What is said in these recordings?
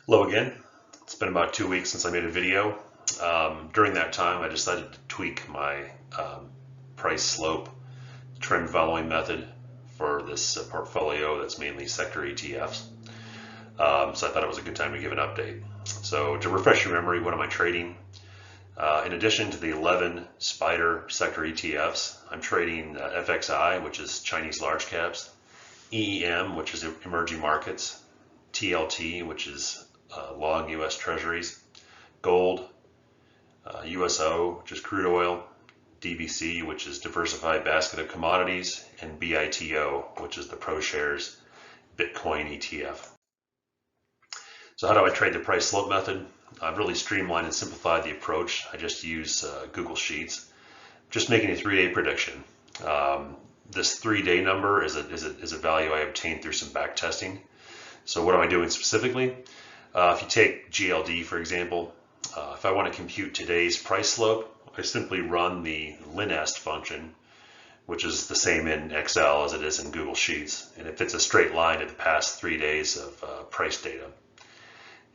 Hello again. It's been about 2 weeks since I made a video. During that time, I decided to tweak my price slope trend following method for this portfolio that's mainly sector ETFs. So I thought it was a good time to give an update. So to refresh your memory, what am I trading? In addition to the 11 SPDR sector ETFs, I'm trading FXI, which is Chinese large caps, EEM, which is emerging markets, TLT, which is long U.S. Treasuries, gold, USO, which is crude oil, DBC, which is diversified basket of commodities, and BITO, which is the ProShares Bitcoin ETF. So how do I trade the price slope method? I've really streamlined and simplified the approach. I just use Google Sheets, just making a 3-day prediction. This 3-day number is a value I obtained through some back testing. So what am I doing specifically? If you take GLD, for example, if I want to compute today's price slope, I simply run the linest function, which is the same in Excel as it is in Google Sheets, and it fits a straight line to the past 3 days of price data.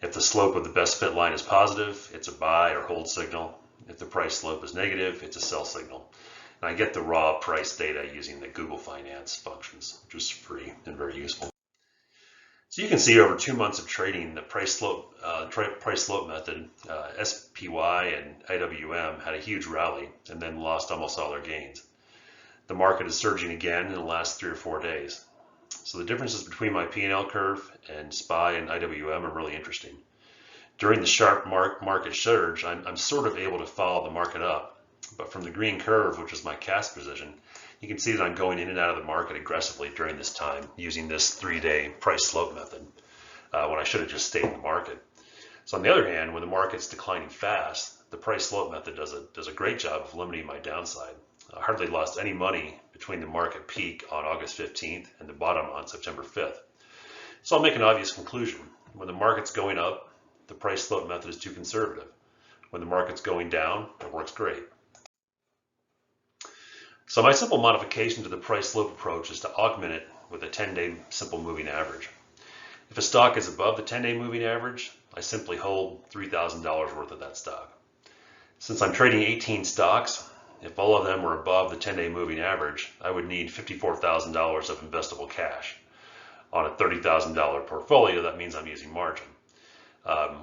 If the slope of the best fit line is positive, it's a buy or hold signal. If the price slope is negative, it's a sell signal. And I get the raw price data using the Google Finance functions, which is free and very useful. So you can see over 2 months of trading, the price slope method, SPY and IWM had a huge rally and then lost almost all their gains. The market is surging again in the last 3 or 4 days. So the differences between my P&L curve and SPY and IWM are really interesting. During the sharp market surge, I'm sort of able to follow the market up, but from the green curve, which is my cast position, you can see that I'm going in and out of the market aggressively during this time using this 3-day price slope method when I should have just stayed in the market. So on the other hand, when the market's declining fast, the price slope method does a great job of limiting my downside. I hardly lost any money between the market peak on August 15th and the bottom on September 5th. So I'll make an obvious conclusion. When the market's going up, the price slope method is too conservative. When the market's going down, it works great. So my simple modification to the price slope approach is to augment it with a 10-day simple moving average. If a stock is above the 10-day moving average, I simply hold $3,000 worth of that stock. Since I'm trading 18 stocks, if all of them were above the 10-day moving average, I would need $54,000 of investable cash. On a $30,000 portfolio, that means I'm using margin.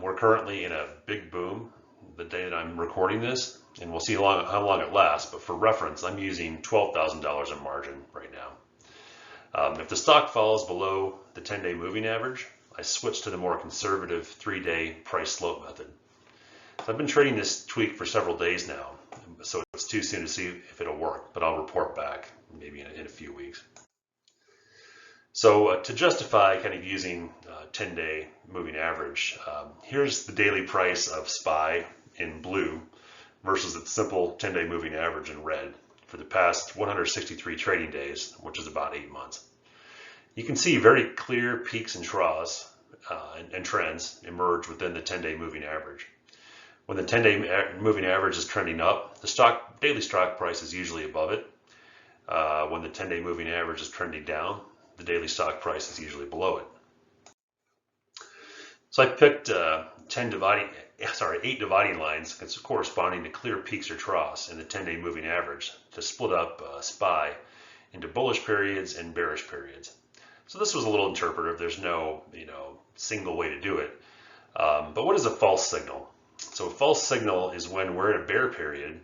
We're currently in a big boom the day that I'm recording this, and we'll see how long it lasts, but for reference, I'm using $12,000 in margin right now. If the stock falls below the 10-day moving average, I switch to the more conservative 3-day price slope method. So I've been trading this tweak for several days now, so it's too soon to see if it'll work, but I'll report back maybe in a few weeks. So to justify kind of using 10-day moving average, here's the daily price of SPY in blue versus the simple 10-day moving average in red for the past 163 trading days, which is about 8 months. You can see very clear peaks and troughs and trends emerge within the 10-day moving average. When the 10-day moving average is trending up, the daily stock price is usually above it. When the 10-day moving average is trending down, the daily stock price is usually below it. So I picked 8 dividing lines corresponding to clear peaks or troughs in the 10-day moving average to split up SPY into bullish periods and bearish periods. So this was a little interpretive. There's no single way to do it. But what is a false signal? So a false signal is when we're in a bear period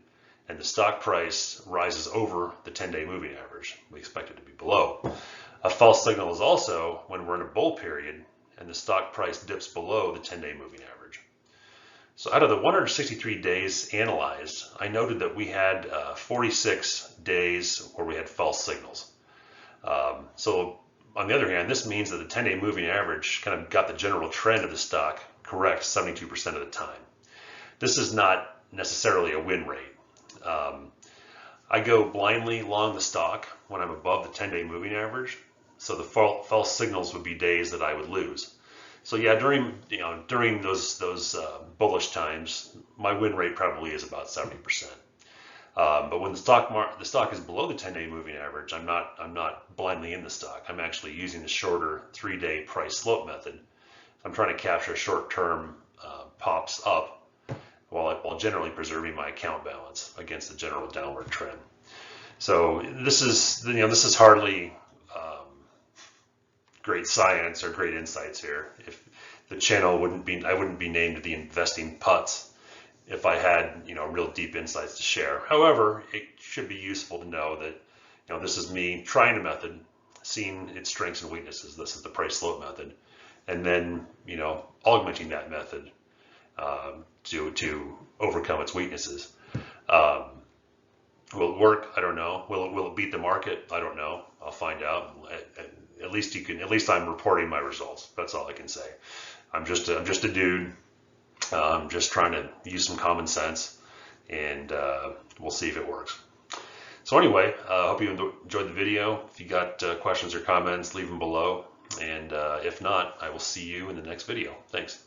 and the stock price rises over the 10-day moving average. We expect it to be below. A false signal is also when we're in a bull period and the stock price dips below the 10-day moving average. So out of the 163 days analyzed, I noted that we had 46 days where we had false signals. So on the other hand, this means that the 10-day moving average kind of got the general trend of the stock correct 72% of the time. This is not necessarily a win rate. I go blindly long the stock when I'm above the 10-day moving average. So the false signals would be days that I would lose. So yeah, during those bullish times, my win rate probably is about 70%. But when the stock is below the 10-day moving average, I'm not blindly in the stock. I'm actually using the shorter 3-day price slope method I'm trying to capture short-term pops up while generally preserving my account balance against the general downward trend. So this is hardly great science or great insights here. If the channel I wouldn't be named the investing putz if I had real deep insights to share. However, it should be useful to know that this is me trying a method, seeing its strengths and weaknesses. This is the price slope method, and then augmenting that method to overcome its weaknesses. Will it work? I don't know. Will it beat the market? I don't know. I'll find out. At least I'm reporting my results. That's all I can say. I'm just a dude. I'm just trying to use some common sense, and we'll see if it works. So anyway, I hope you enjoyed the video. If you got questions or comments, leave them below. And if not, I will see you in the next video. Thanks.